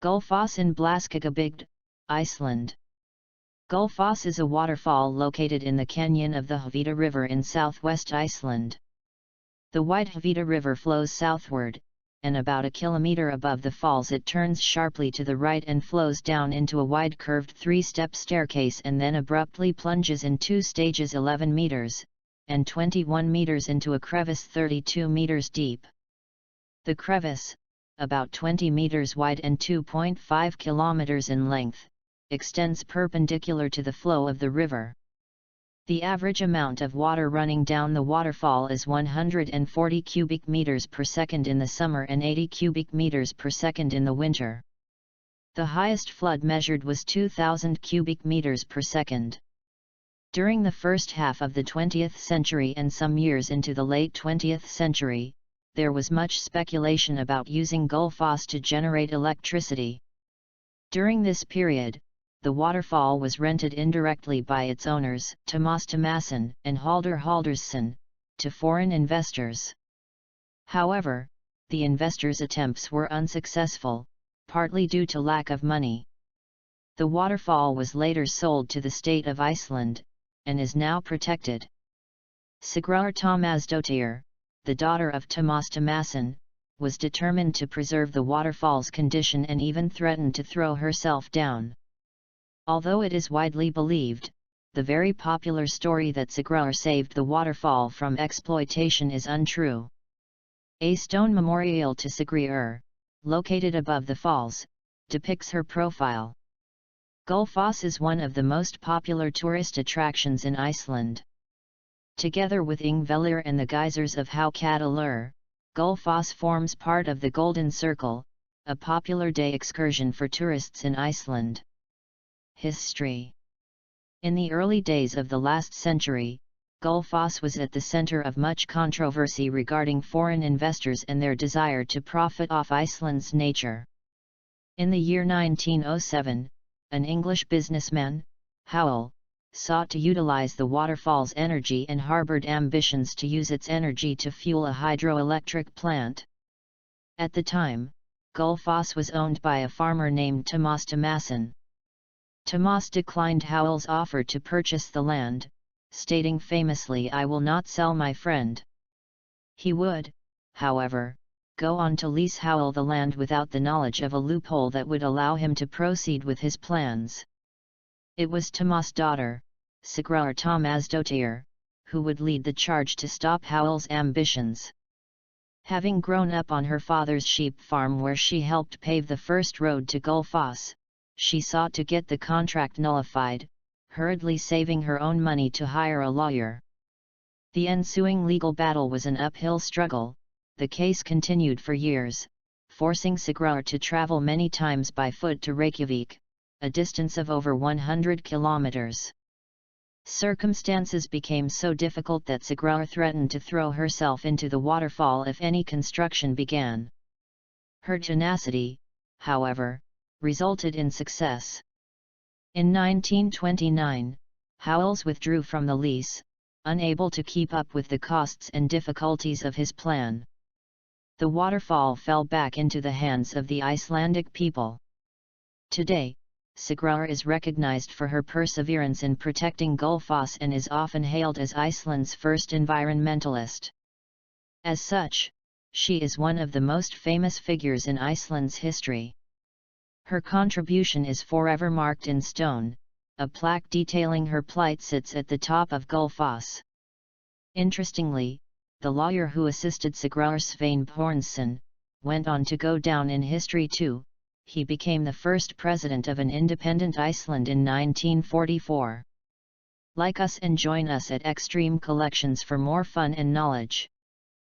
Gullfoss in Blaskogabyggd, Iceland. Gullfoss is a waterfall located in the canyon of the Hvítá River in southwest Iceland. The wide Hvítá River flows southward, and about a kilometre above the falls it turns sharply to the right and flows down into a wide curved three-step staircase and then abruptly plunges in two stages 11 meters, and 21 meters into a crevice 32 meters deep. The crevice, about 20 meters wide and 2.5 kilometers in length, extends perpendicular to the flow of the river. The average amount of water running down the waterfall is 140 cubic meters per second in the summer and 80 cubic meters per second in the winter. The highest flood measured was 2,000 cubic meters per second. During the first half of the 20th century and some years into the late 20th century, there was much speculation about using Gullfoss to generate electricity. During this period, the waterfall was rented indirectly by its owners, Tómasson and Halldórsson, to foreign investors. However, the investors' attempts were unsuccessful, partly due to lack of money. The waterfall was later sold to the state of Iceland, and is now protected. Sigríður Tómasdóttir, the daughter of Tómasson, was determined to preserve the waterfall's condition and even threatened to throw herself down. Although it is widely believed, the very popular story that Sigríður saved the waterfall from exploitation is untrue. A stone memorial to Sigríður, located above the falls, depicts her profile. Gullfoss is one of the most popular tourist attractions in Iceland. Together with Ingvellir and the geysers of Hvítá, Gullfoss forms part of the Golden Circle, a popular day excursion for tourists in Iceland. History. In the early days of the last century, Gullfoss was at the center of much controversy regarding foreign investors and their desire to profit off Iceland's nature. In the year 1907, an English businessman, Halldór, sought to utilize the waterfall's energy and harbored ambitions to use its energy to fuel a hydroelectric plant. At the time, Gullfoss was owned by a farmer named Tómasson. Tómas declined Halldór's offer to purchase the land, stating famously, "I will not sell my friend." He would, however, go on to lease Halldór the land without the knowledge of a loophole that would allow him to proceed with his plans. It was Tómas' daughter, Sigríður Tómasdóttir, who would lead the charge to stop Halldór's ambitions. Having grown up on her father's sheep farm where she helped pave the first road to Gullfoss, she sought to get the contract nullified, hurriedly saving her own money to hire a lawyer. The ensuing legal battle was an uphill struggle. The case continued for years, forcing Sigríður to travel many times by foot to Reykjavik, a distance of over 100 kilometers. Circumstances became so difficult that Sigríður threatened to throw herself into the waterfall if any construction began. Her tenacity, however, resulted in success. In 1929, Halldór withdrew from the lease, unable to keep up with the costs and difficulties of his plan. The waterfall fell back into the hands of the Icelandic people. Today, Sigríður is recognized for her perseverance in protecting Gullfoss and is often hailed as Iceland's first environmentalist. As such, she is one of the most famous figures in Iceland's history. Her contribution is forever marked in stone. A plaque detailing her plight sits at the top of Gullfoss. Interestingly, the lawyer who assisted Sigríður, Svein Björnsson, went on to go down in history too. He became the first president of an independent Iceland in 1944. Like us and join us at Extreme Collections for more fun and knowledge.